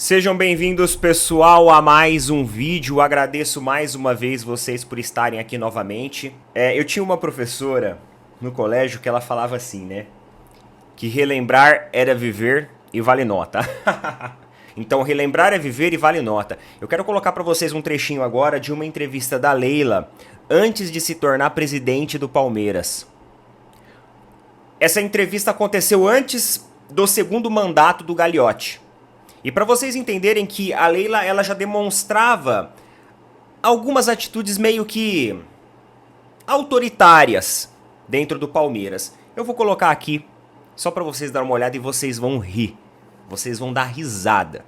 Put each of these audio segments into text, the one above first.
Sejam bem-vindos, pessoal, a mais um vídeo. Agradeço mais uma vez vocês por estarem aqui novamente. Eu tinha uma professora no colégio que ela falava assim, né? Que relembrar era viver e vale nota. Então, relembrar é viver e vale nota. Eu quero colocar para vocês um trechinho agora de uma entrevista da Leila antes de se tornar presidente do Palmeiras. Essa entrevista aconteceu antes do segundo mandato do Gagliotti. E para vocês entenderem que a Leila ela já demonstrava algumas atitudes meio que autoritárias dentro do Palmeiras. Eu vou colocar aqui só para vocês darem uma olhada e vocês vão rir. Vocês vão dar risada.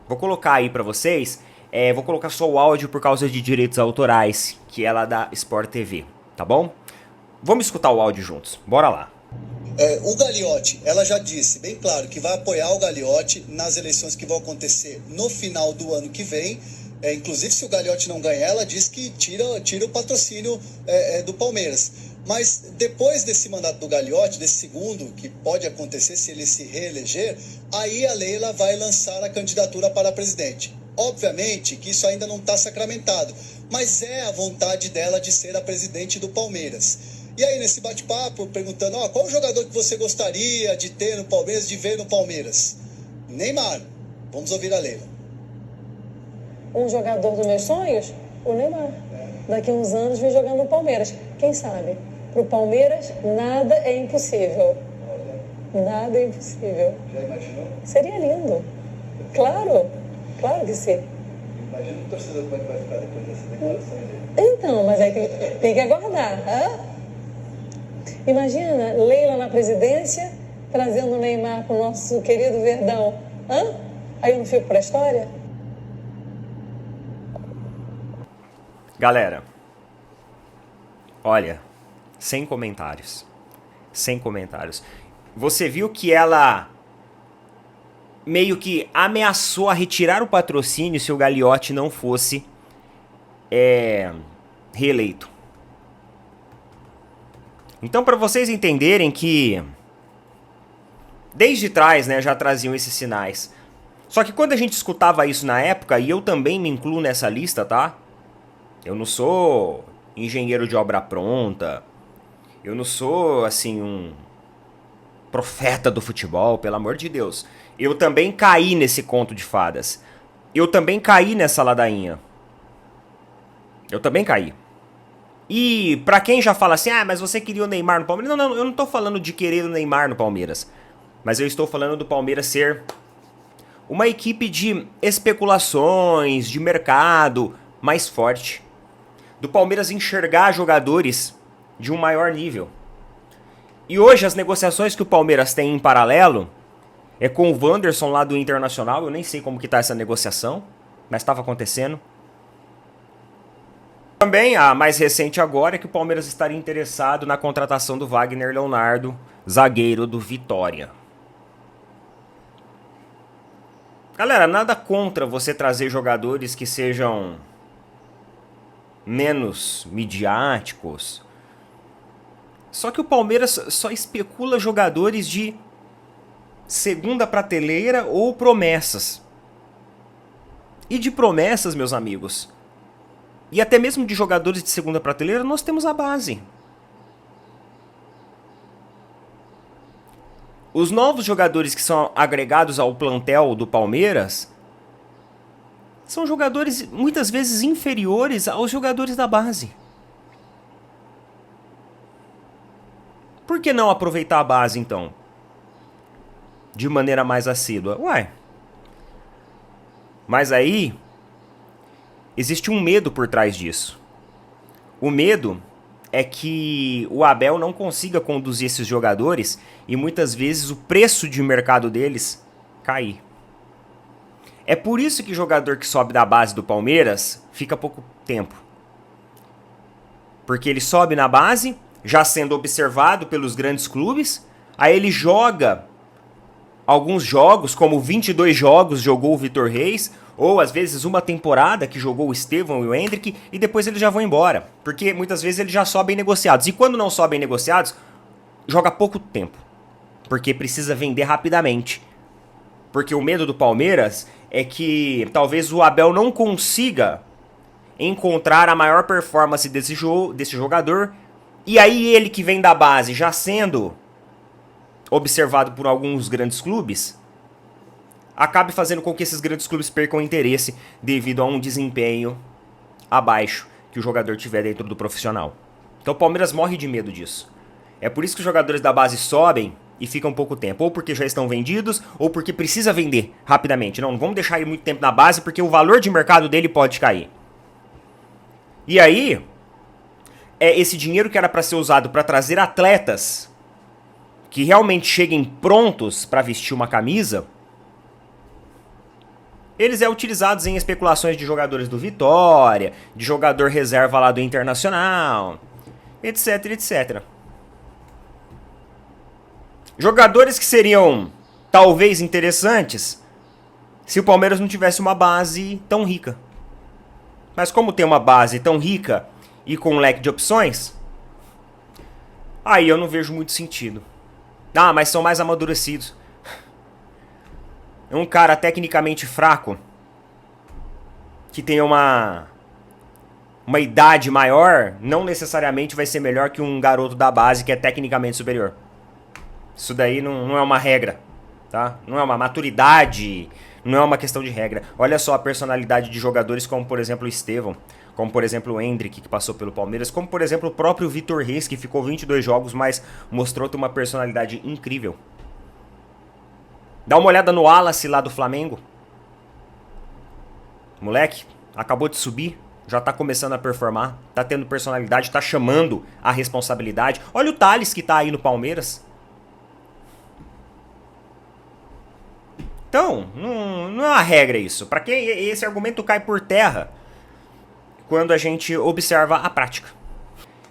Vou colocar aí para vocês, vou colocar só o áudio por causa de direitos autorais, que é lá da Sport TV, tá bom? Vamos escutar o áudio juntos, bora lá. O Gagliotti, ela já disse bem claro que vai apoiar o Gagliotti nas eleições que vão acontecer no final do ano que vem. Inclusive, se o Gagliotti não ganhar, ela diz que tira o patrocínio do Palmeiras. Mas depois desse mandato do Gagliotti, desse segundo, que pode acontecer se ele se reeleger, aí a Leila vai lançar a candidatura para presidente. Obviamente que isso ainda não está sacramentado, mas é a vontade dela de ser a presidente do Palmeiras. E aí, nesse bate-papo, perguntando, qual o jogador que você gostaria de ter no Palmeiras, de ver no Palmeiras? Neymar. Vamos ouvir a Leila. Um jogador dos meus sonhos? O Neymar. Daqui a uns anos vem jogando no Palmeiras. Quem sabe? Para o Palmeiras, nada é impossível. Nada é impossível. Já imaginou? Seria lindo. Claro. Claro que sim. Imagina o torcedor como é que vai ficar depois dessa declaração dele. Então, mas aí tem que aguardar. Imagina Leila na presidência, trazendo o Neymar para o nosso querido Verdão. Aí eu não fico para a história? Galera, olha, sem comentários. Sem comentários. Você viu que ela meio que ameaçou a retirar o patrocínio se o Gagliotti não fosse reeleito. Então, para vocês entenderem que desde trás, né, já traziam esses sinais. Só que quando a gente escutava isso na época, e eu também me incluo nessa lista, tá? Eu não sou engenheiro de obra pronta. Eu não sou, assim, um profeta do futebol, pelo amor de Deus. Eu também caí nesse conto de fadas. Eu também caí nessa ladainha. Eu também caí. E pra quem já fala assim, mas você queria o Neymar no Palmeiras. Não, eu não tô falando de querer o Neymar no Palmeiras. Mas eu estou falando do Palmeiras ser uma equipe de especulações, de mercado mais forte. Do Palmeiras enxergar jogadores de um maior nível. E hoje as negociações que o Palmeiras tem em paralelo é com o Wanderson lá do Internacional. Eu nem sei como que tá essa negociação, mas estava acontecendo. Também a mais recente agora é que o Palmeiras estaria interessado na contratação do Wagner Leonardo, zagueiro do Vitória. Galera, nada contra você trazer jogadores que sejam menos midiáticos. Só que o Palmeiras só especula jogadores de segunda prateleira ou promessas. E de promessas, meus amigos, e até mesmo de jogadores de segunda prateleira, nós temos a base. Os novos jogadores que são agregados ao plantel do Palmeiras são jogadores muitas vezes inferiores aos jogadores da base. Por que não aproveitar a base, então? De maneira mais assídua? Mas aí existe um medo por trás disso. O medo é que o Abel não consiga conduzir esses jogadores e muitas vezes o preço de mercado deles cair. É por isso que jogador que sobe da base do Palmeiras fica pouco tempo. Porque ele sobe na base, já sendo observado pelos grandes clubes, aí ele joga alguns jogos, como 22 jogos jogou o Vitor Reis, ou às vezes uma temporada que jogou o Estevão e o Hendrick, e depois eles já vão embora. Porque muitas vezes eles já sobem negociados. E quando não sobem negociados, joga pouco tempo. Porque precisa vender rapidamente. Porque o medo do Palmeiras é que talvez o Abel não consiga encontrar a maior performance desse jogador, e aí ele que vem da base já sendo observado por alguns grandes clubes, acabe fazendo com que esses grandes clubes percam interesse devido a um desempenho abaixo que o jogador tiver dentro do profissional. Então o Palmeiras morre de medo disso. É por isso que os jogadores da base sobem e ficam pouco tempo, ou porque já estão vendidos, ou porque precisa vender rapidamente. Não vamos deixar ele muito tempo na base, porque o valor de mercado dele pode cair. E aí, esse dinheiro que era para ser usado para trazer atletas que realmente cheguem prontos para vestir uma camisa, eles é utilizados em especulações de jogadores do Vitória, de jogador reserva lá do Internacional, etc, etc. Jogadores que seriam talvez interessantes se o Palmeiras não tivesse uma base tão rica. Mas como tem uma base tão rica e com um leque de opções, aí eu não vejo muito sentido. Ah, mas são mais amadurecidos. Um cara tecnicamente fraco, que tem uma idade maior, não necessariamente vai ser melhor que um garoto da base que é tecnicamente superior. Isso daí não é uma regra, tá? Não é uma maturidade, não é uma questão de regra. Olha só a personalidade de jogadores como, por exemplo, o Estevão, como, por exemplo, o Hendrick, que passou pelo Palmeiras, como, por exemplo, o próprio Vitor Reis, que ficou 22 jogos, mas mostrou ter uma personalidade incrível. Dá uma olhada no Wallace lá do Flamengo. Moleque, acabou de subir, já tá começando a performar, tá tendo personalidade, tá chamando a responsabilidade. Olha o Thales que tá aí no Palmeiras. Então, não é uma regra isso. Pra quem esse argumento cai por terra quando a gente observa a prática.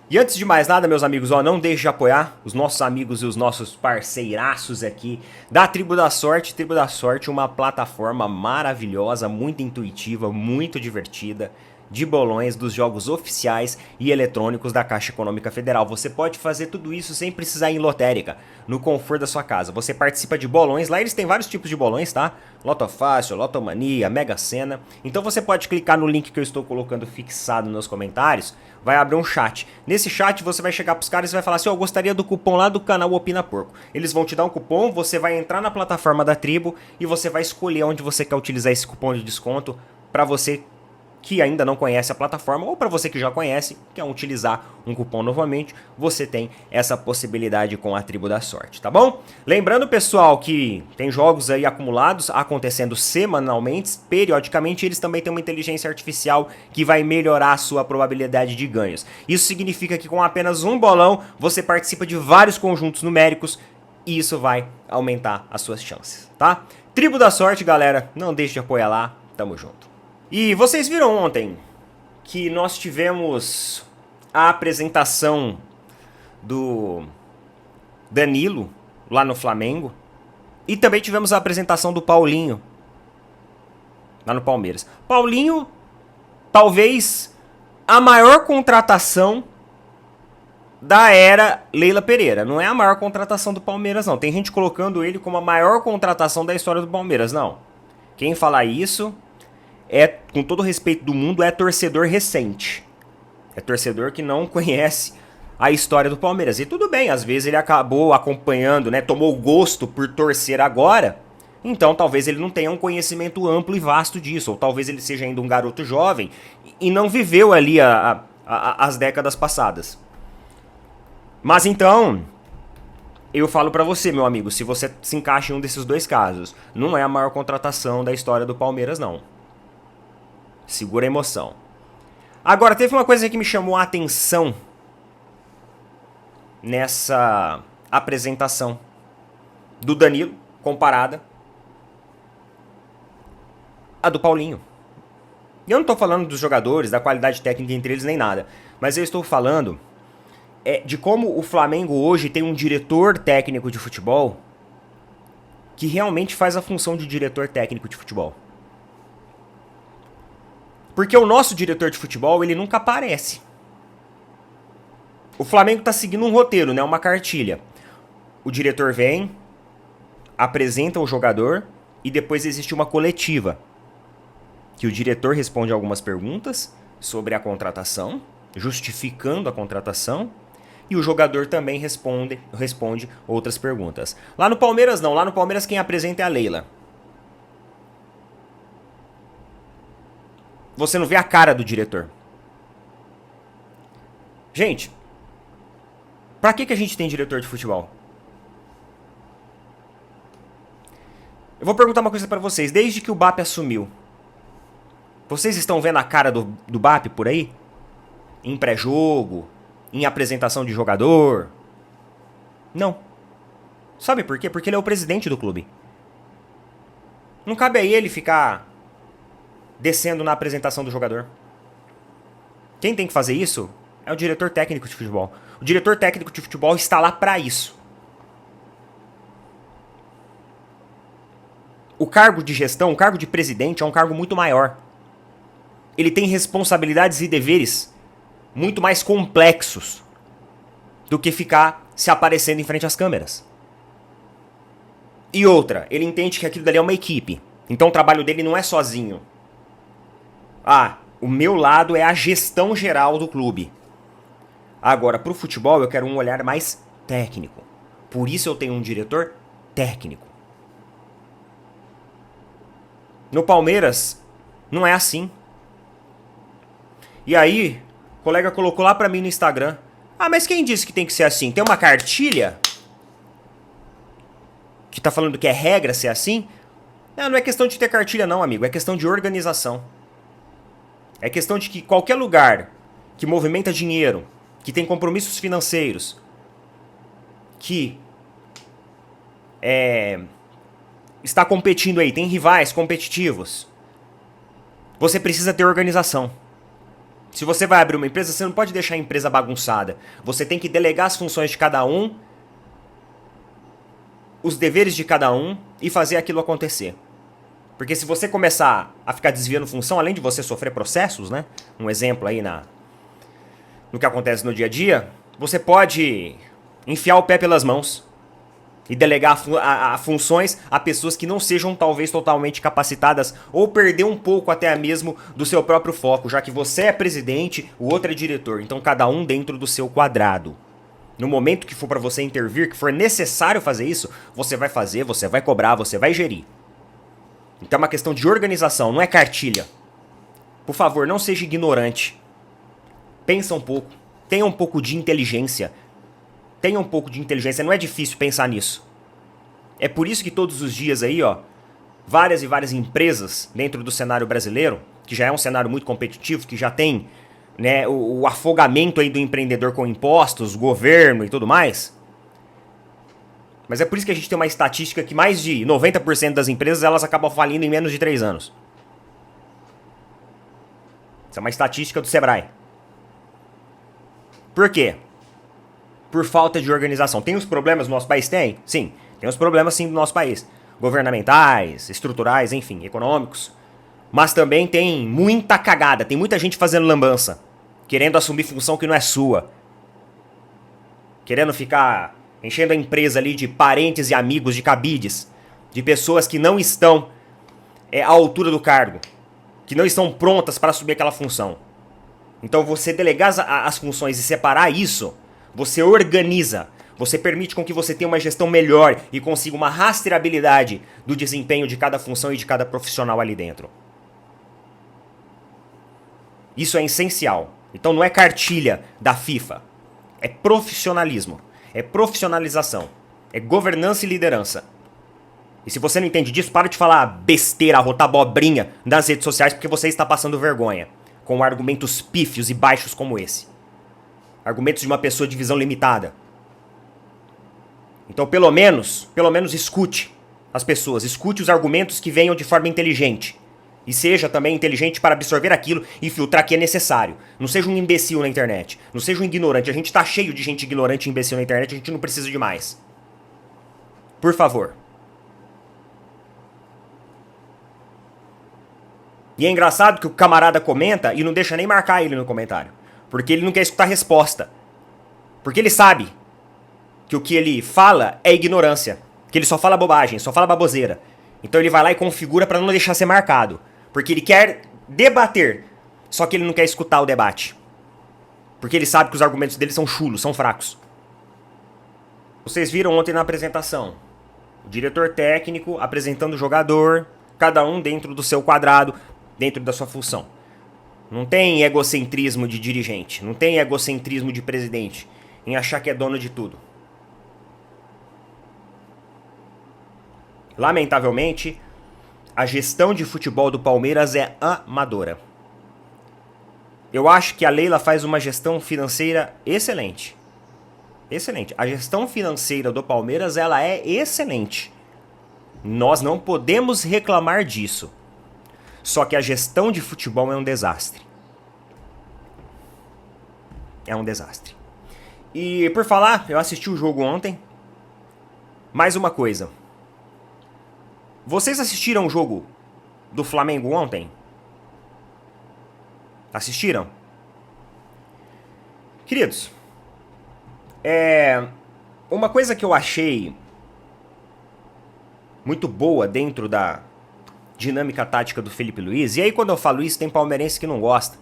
E antes de mais nada, meus amigos, não deixe de apoiar os nossos amigos e os nossos parceiraços aqui da Tribo da Sorte. Tribo da Sorte, uma plataforma maravilhosa, muito intuitiva, muito divertida, de bolões dos jogos oficiais e eletrônicos da Caixa Econômica Federal. Você pode fazer tudo isso sem precisar ir em lotérica, no conforto da sua casa. Você participa de bolões, lá eles têm vários tipos de bolões, tá? Loto Fácil, Lotomania, Mega Sena. Então você pode clicar no link que eu estou colocando fixado nos comentários, vai abrir um chat. Nesse chat você vai chegar pros caras e vai falar assim, eu gostaria do cupom lá do canal Opina Porco. Eles vão te dar um cupom, você vai entrar na plataforma da Tribo e você vai escolher onde você quer utilizar esse cupom de desconto para você que ainda não conhece a plataforma, ou para você que já conhece, quer utilizar um cupom novamente, você tem essa possibilidade com a Tribo da Sorte, tá bom? Lembrando, pessoal, que tem jogos aí acumulados acontecendo semanalmente, periodicamente, eles também têm uma inteligência artificial que vai melhorar a sua probabilidade de ganhos. Isso significa que com apenas um bolão, você participa de vários conjuntos numéricos, e isso vai aumentar as suas chances, tá? Tribo da Sorte, galera, não deixe de apoiar lá, tamo junto. E vocês viram ontem que nós tivemos a apresentação do Danilo lá no Flamengo e também tivemos a apresentação do Paulinho lá no Palmeiras. Paulinho, talvez a maior contratação da era Leila Pereira. Não é a maior contratação do Palmeiras, não. Tem gente colocando ele como a maior contratação da história do Palmeiras, não. Quem falar isso com todo o respeito do mundo, é torcedor recente. É torcedor que não conhece a história do Palmeiras. E tudo bem, às vezes ele acabou acompanhando, né? Tomou gosto por torcer agora. Então talvez ele não tenha um conhecimento amplo e vasto disso. Ou talvez ele seja ainda um garoto jovem e não viveu ali as décadas passadas. Mas então, eu falo pra você, meu amigo, se você se encaixa em um desses dois casos, não é a maior contratação da história do Palmeiras, não. Segura a emoção. Agora, teve uma coisa que me chamou a atenção nessa apresentação do Danilo, comparada à do Paulinho. Eu não estou falando dos jogadores, da qualidade técnica entre eles, nem nada. Mas eu estou falando de como o Flamengo hoje tem um diretor técnico de futebol que realmente faz a função de diretor técnico de futebol. Porque o nosso diretor de futebol, ele nunca aparece. O Flamengo tá seguindo um roteiro, né? Uma cartilha. O diretor vem, apresenta o jogador, e depois existe uma coletiva, que o diretor responde algumas perguntas sobre a contratação, justificando a contratação, e o jogador também responde outras perguntas. Lá no Palmeiras não, lá no Palmeiras quem apresenta é a Leila. Você não vê a cara do diretor. Gente, pra que a gente tem diretor de futebol? Eu vou perguntar uma coisa pra vocês. Desde que o BAP assumiu, vocês estão vendo a cara do BAP por aí? Em pré-jogo, em apresentação de jogador? Não. Sabe por quê? Porque ele é o presidente do clube. Não cabe a ele ficar descendo na apresentação do jogador. Quem tem que fazer isso é o diretor técnico de futebol. O diretor técnico de futebol está lá pra isso. O cargo de gestão, o cargo de presidente é um cargo muito maior. Ele tem responsabilidades e deveres muito mais complexos do que ficar se aparecendo em frente às câmeras. E outra, ele entende que aquilo dali é uma equipe. Então o trabalho dele não é sozinho. Ah, o meu lado é a gestão geral do clube. Agora, pro futebol eu quero um olhar mais técnico. Por isso eu tenho um diretor técnico. No Palmeiras, não é assim. E aí, o colega colocou lá pra mim no Instagram. Ah, mas quem disse que tem que ser assim? Tem uma cartilha que tá falando que é regra ser assim? Não é questão de ter cartilha não, amigo. É questão de organização. É questão de que qualquer lugar que movimenta dinheiro, que tem compromissos financeiros, que está competindo aí, tem rivais competitivos, você precisa ter organização. Se você vai abrir uma empresa, você não pode deixar a empresa bagunçada. Você tem que delegar as funções de cada um, os deveres de cada um e fazer aquilo acontecer. Porque se você começar a ficar desviando função, além de você sofrer processos, né? Um exemplo aí no que acontece no dia a dia, você pode enfiar o pé pelas mãos e delegar funções a pessoas que não sejam talvez totalmente capacitadas ou perder um pouco até mesmo do seu próprio foco, já que você é presidente, o outro é diretor, então cada um dentro do seu quadrado. No momento que for para você intervir, que for necessário fazer isso, você vai fazer, você vai cobrar, você vai gerir. Então é uma questão de organização, não é cartilha. Por favor, não seja ignorante. Pensa um pouco, tenha um pouco de inteligência. Tenha um pouco de inteligência, não é difícil pensar nisso. É por isso que todos os dias aí, ó, várias e várias empresas dentro do cenário brasileiro, que já é um cenário muito competitivo, que já tem, né, o afogamento aí do empreendedor com impostos, governo e tudo mais. Mas é por isso que a gente tem uma estatística que mais de 90% das empresas elas acabam falindo em menos de 3 anos. Isso é uma estatística do Sebrae. Por quê? Por falta de organização. Tem os problemas no nosso país? Tem? Sim. Tem os problemas sim do nosso país. Governamentais, estruturais, enfim, econômicos. Mas também tem muita cagada. Tem muita gente fazendo lambança. Querendo assumir função que não é sua. Querendo ficar enchendo a empresa ali de parentes e amigos, de cabides. De pessoas que não estão à altura do cargo. Que não estão prontas para assumir aquela função. Então você delegar as funções e separar isso, você organiza, você permite com que você tenha uma gestão melhor e consiga uma rastreabilidade do desempenho de cada função e de cada profissional ali dentro. Isso é essencial. Então não é cartilha da FIFA, é profissionalismo, é profissionalização, é governança e liderança. E se você não entende disso, para de falar besteira, arrotar abobrinha nas redes sociais porque você está passando vergonha com argumentos pífios e baixos como esse. Argumentos de uma pessoa de visão limitada. Então, pelo menos escute as pessoas. Escute os argumentos que venham de forma inteligente. E seja também inteligente para absorver aquilo e filtrar o que é necessário. Não seja um imbecil na internet. Não seja um ignorante. A gente tá cheio de gente ignorante e imbecil na internet. A gente não precisa de mais. Por favor. E é engraçado que o camarada comenta e não deixa nem marcar ele no comentário. Porque ele não quer escutar a resposta. Porque ele sabe que o que ele fala é ignorância. Que ele só fala bobagem, só fala baboseira. Então ele vai lá e configura para não deixar ser marcado. Porque ele quer debater, só que ele não quer escutar o debate. Porque ele sabe que os argumentos dele são chulos, são fracos. Vocês viram ontem na apresentação. O diretor técnico apresentando o jogador, cada um dentro do seu quadrado, dentro da sua função. Não tem egocentrismo de dirigente, não tem egocentrismo de presidente em achar que é dono de tudo. Lamentavelmente, a gestão de futebol do Palmeiras é amadora. Eu acho que a Leila faz uma gestão financeira excelente. Excelente. A gestão financeira do Palmeiras, ela é excelente. Nós não podemos reclamar disso. Só que a gestão de futebol é um desastre. É um desastre. E por falar, eu assisti o jogo ontem. Mais uma coisa. Vocês assistiram o jogo do Flamengo ontem? Assistiram? Queridos, uma coisa que eu achei muito boa dentro da dinâmica tática do Felipe Luiz, e aí quando eu falo isso tem palmeirense que não gosta.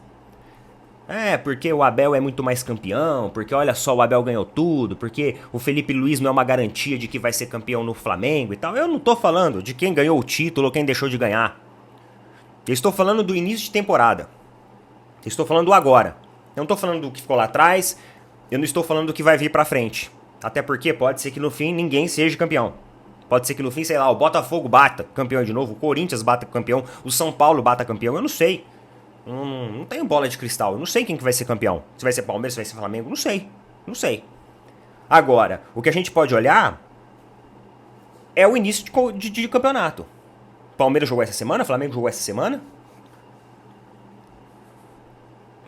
Porque o Abel é muito mais campeão, porque olha só, o Abel ganhou tudo, porque o Felipe Luiz não é uma garantia de que vai ser campeão no Flamengo e tal. Eu não tô falando de quem ganhou o título ou quem deixou de ganhar. Eu estou falando do início de temporada. Eu estou falando do agora. Eu não estou falando do que ficou lá atrás, eu não estou falando do que vai vir pra frente. Até porque pode ser que no fim ninguém seja campeão. Pode ser que no fim, sei lá, o Botafogo bata campeão de novo, o Corinthians bata campeão, o São Paulo bata campeão, eu não sei. Não tenho bola de cristal, eu não sei quem que vai ser campeão. Se vai ser Palmeiras, se vai ser Flamengo, não sei. Não sei. Agora, o que a gente pode olhar é o início de campeonato. Palmeiras jogou essa semana, Flamengo jogou essa semana.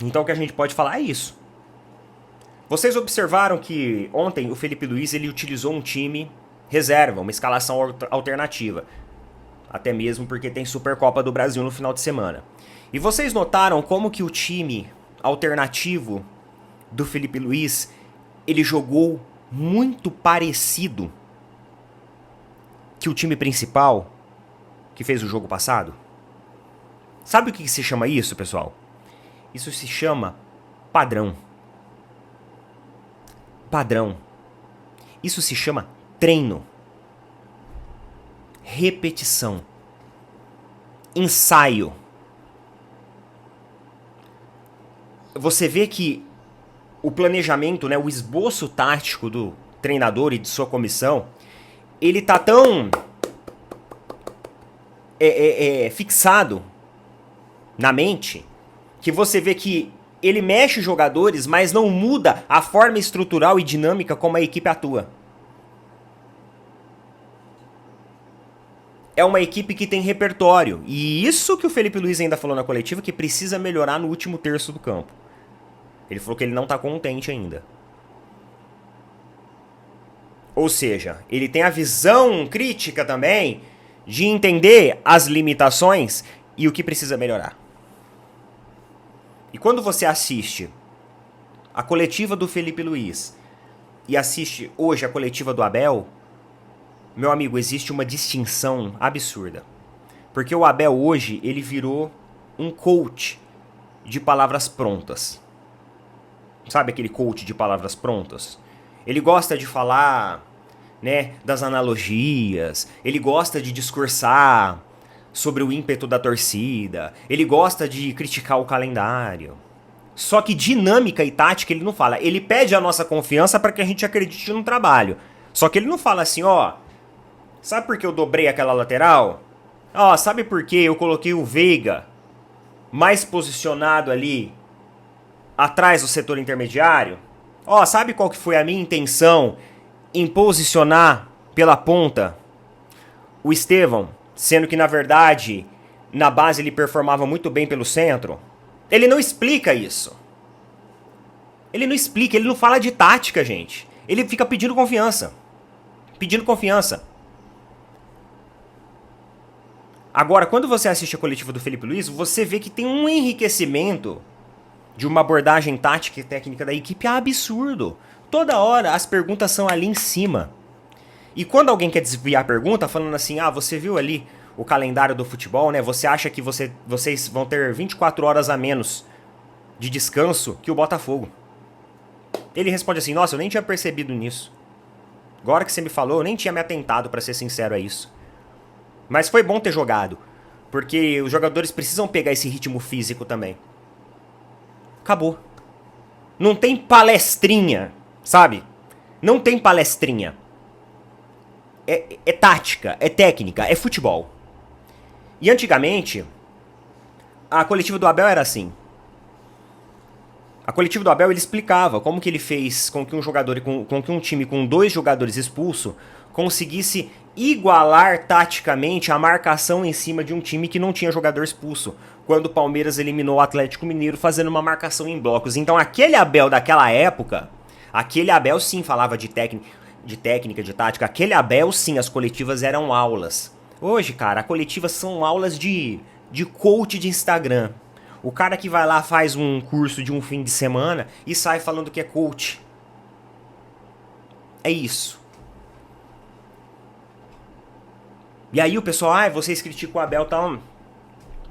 Então o que a gente pode falar é isso. Vocês observaram que ontem o Felipe Luiz ele utilizou um time reserva, uma escalação alternativa. Até mesmo porque tem Supercopa do Brasil no final de semana. E vocês notaram como que o time alternativo do Felipe Luiz, ele jogou muito parecido que o time principal que fez o jogo passado? Sabe o que se chama isso, pessoal? Isso se chama padrão. Padrão. Isso se chama treino. Repetição. Ensaio. Você vê que o planejamento, né, o esboço tático do treinador e de sua comissão, ele tá tão fixado na mente que você vê que ele mexe os jogadores, mas não muda a forma estrutural e dinâmica como a equipe atua. É uma equipe que tem repertório. E isso que o Felipe Luiz ainda falou na coletiva, que precisa melhorar no último terço do campo. Ele falou que ele não tá contente ainda. Ou seja, ele tem a visão crítica também de entender as limitações e o que precisa melhorar. E quando você assiste a coletiva do Felipe Luiz e assiste hoje a coletiva do Abel, meu amigo, existe uma distinção absurda. Porque o Abel hoje, ele virou um coach de palavras prontas. Sabe aquele coach de palavras prontas? Ele gosta de falar, né, das analogias, ele gosta de discursar sobre o ímpeto da torcida, ele gosta de criticar o calendário. Só que dinâmica e tática ele não fala. Ele pede a nossa confiança para que a gente acredite no trabalho. Só que ele não fala assim, sabe por que eu dobrei aquela lateral? Sabe por que eu coloquei o Veiga mais posicionado ali atrás do setor intermediário? Sabe qual que foi a minha intenção em posicionar pela ponta o Estevão, sendo que na verdade na base ele performava muito bem pelo centro? Ele não explica isso. Ele não explica, ele não fala de tática, gente. Ele fica pedindo confiança. Pedindo confiança. Agora, quando você assiste a coletiva do Felipe Luiz, você vê que tem um enriquecimento de uma abordagem tática e técnica da equipe absurdo. Toda hora as perguntas são ali em cima. E quando alguém quer desviar a pergunta, falando assim, você viu ali o calendário do futebol, né? Você acha que vocês vão ter 24 horas a menos de descanso que o Botafogo. Ele responde assim, nossa, eu nem tinha percebido nisso. Agora que você me falou, eu nem tinha me atentado, pra ser sincero, a isso. Mas foi bom ter jogado, porque os jogadores precisam pegar esse ritmo físico também. Acabou. Não tem palestrinha, sabe? Não tem palestrinha. É tática, é técnica, é futebol. E antigamente, a coletiva do Abel era assim. A coletiva do Abel, ele explicava como que ele fez com que um time com 2 jogadores expulsos conseguisse igualar taticamente a marcação em cima de um time que não tinha jogador expulso, quando o Palmeiras eliminou o Atlético Mineiro fazendo uma marcação em blocos. Então aquele Abel daquela época, aquele Abel sim falava de técnica, de tática, aquele Abel sim, as coletivas eram aulas. Hoje, cara, as coletivas são aulas de coach de Instagram. O cara que vai lá faz um curso de um fim de semana e sai falando que é coach. É isso. E aí o pessoal, vocês criticam o Abel e tal.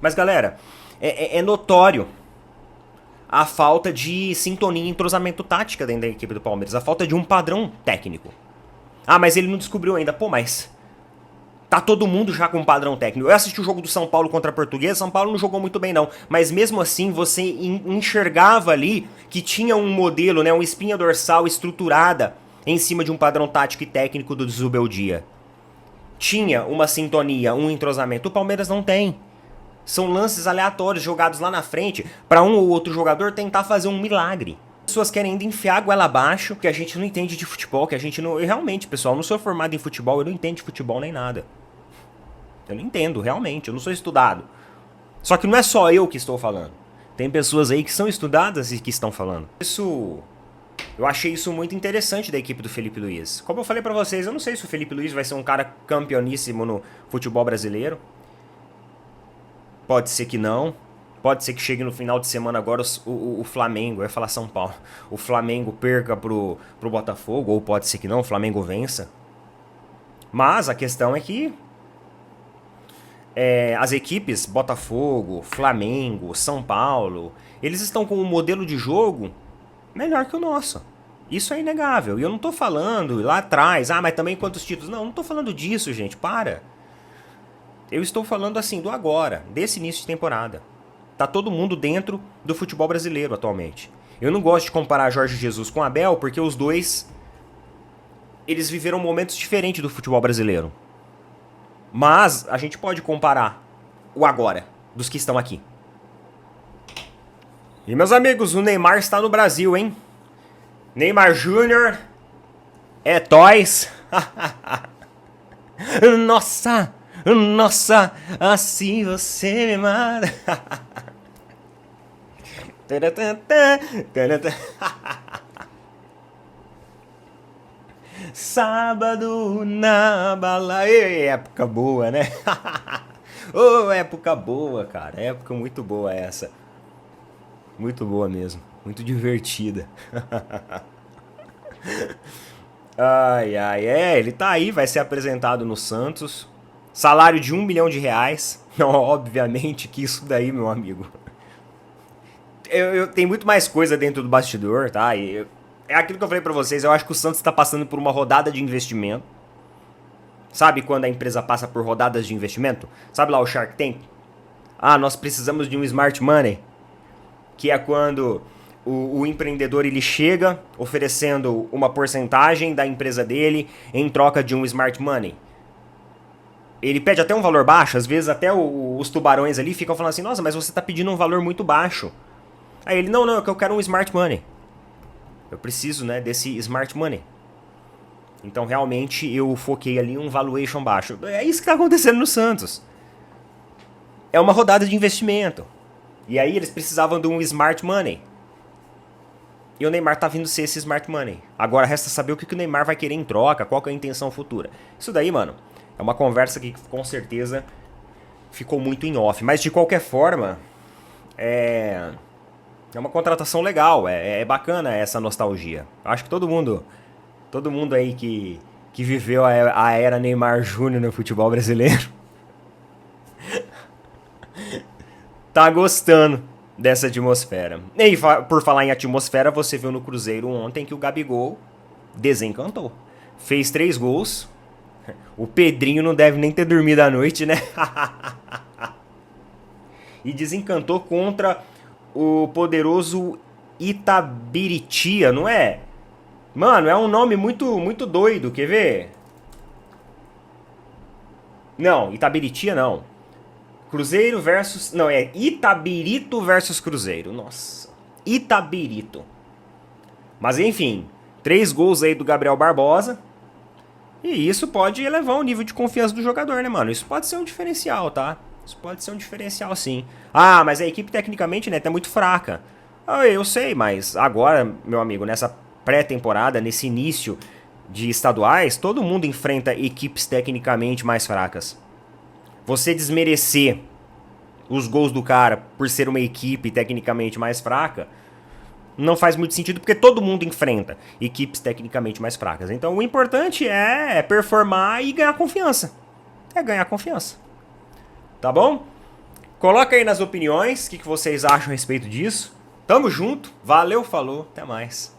Mas galera, é notório a falta de sintonia e entrosamento tática dentro da equipe do Palmeiras. A falta de um padrão técnico. Mas ele não descobriu ainda. Pô, mas tá todo mundo já com um padrão técnico. Eu assisti o jogo do São Paulo contra a Portuguesa. São Paulo não jogou muito bem não. Mas mesmo assim você enxergava ali que tinha um modelo, né, uma espinha dorsal estruturada em cima de um padrão tático e técnico do Zubeldia. Tinha uma sintonia, um entrosamento. O Palmeiras não tem. São lances aleatórios jogados lá na frente para um ou outro jogador tentar fazer um milagre. As pessoas querem ainda enfiar a goela abaixo, que a gente não entende de futebol, que a gente não... Eu realmente, pessoal, eu não sou formado em futebol, eu não entendo de futebol nem nada. Eu não entendo, realmente, eu não sou estudado. Só que não é só eu que estou falando. Tem pessoas aí que são estudadas e que estão falando. Eu achei isso muito interessante da equipe do Felipe Luiz. Como eu falei pra vocês, eu não sei se o Felipe Luiz vai ser um cara campeoníssimo no futebol brasileiro. Pode ser que não. Pode ser que chegue no final de semana agora o Flamengo, eu ia falar São Paulo, o Flamengo perca pro Botafogo, ou pode ser que não, o Flamengo vença. Mas a questão é que as equipes Botafogo, Flamengo, São Paulo, eles estão com um modelo de jogo melhor que o nosso. Isso é inegável. E eu não tô falando lá atrás, mas também quantos títulos. Não tô falando disso, gente, para. Eu estou falando assim do agora, desse início de temporada. Tá todo mundo dentro do futebol brasileiro atualmente. Eu não gosto de comparar Jorge Jesus com Abel, porque os dois, eles viveram momentos diferentes do futebol brasileiro. Mas a gente pode comparar o agora, dos que estão aqui. E meus amigos, o Neymar está no Brasil, hein? Neymar Júnior é toys. Nossa, assim você me mata. Sábado na bala. Época boa, né? Época boa, cara. Época muito boa essa. Muito boa mesmo. Muito divertida. Ele tá aí, vai ser apresentado no Santos. Salário de R$1 milhão. Obviamente que isso daí, meu amigo. Eu tenho muito mais coisa dentro do bastidor, tá? É aquilo que eu falei pra vocês, eu acho que o Santos tá passando por uma rodada de investimento. Sabe quando a empresa passa por rodadas de investimento? Sabe lá o Shark Tank? Nós precisamos de um smart money. Que é quando o empreendedor ele chega oferecendo uma porcentagem da empresa dele em troca de um smart money. Ele pede até um valor baixo, às vezes até os tubarões ali ficam falando assim, nossa, mas você tá pedindo um valor muito baixo. Aí ele, não, é que eu quero um smart money. Eu preciso, né, desse smart money. Então realmente eu foquei ali em um valuation baixo. É isso que tá acontecendo no Santos. É uma rodada de investimento. E aí eles precisavam de um smart money. E o Neymar tá vindo ser esse smart money. Agora resta saber o que o Neymar vai querer em troca, qual que é a intenção futura. Isso daí, mano, é uma conversa que com certeza ficou muito em off. Mas de qualquer forma, é uma contratação legal. É bacana essa nostalgia. Acho que todo mundo aí que viveu a era Neymar Júnior no futebol brasileiro tá gostando dessa atmosfera. E por falar em atmosfera, você viu no Cruzeiro ontem que o Gabigol desencantou. Fez 3 gols. O Pedrinho não deve nem ter dormido à noite, né? E desencantou contra o poderoso Itabiritia, não é? Mano, é um nome muito doido, quer ver? Não, Itabiritia não. Cruzeiro versus... Não, é Itabirito versus Cruzeiro. Nossa. Itabirito. Mas enfim, 3 gols aí do Gabriel Barbosa. E isso pode elevar o nível de confiança do jogador, né, mano? Isso pode ser um diferencial, tá? Isso pode ser um diferencial, sim. Ah, mas a equipe tecnicamente, né, tá muito fraca. Ah, eu sei, mas agora, meu amigo, nessa pré-temporada, nesse início de estaduais, todo mundo enfrenta equipes tecnicamente mais fracas. Você desmerecer os gols do cara por ser uma equipe tecnicamente mais fraca não faz muito sentido, porque todo mundo enfrenta equipes tecnicamente mais fracas. Então o importante é performar e ganhar confiança. É ganhar confiança. Tá bom? Coloca aí nas opiniões o que vocês acham a respeito disso. Tamo junto. Valeu, falou. Até mais.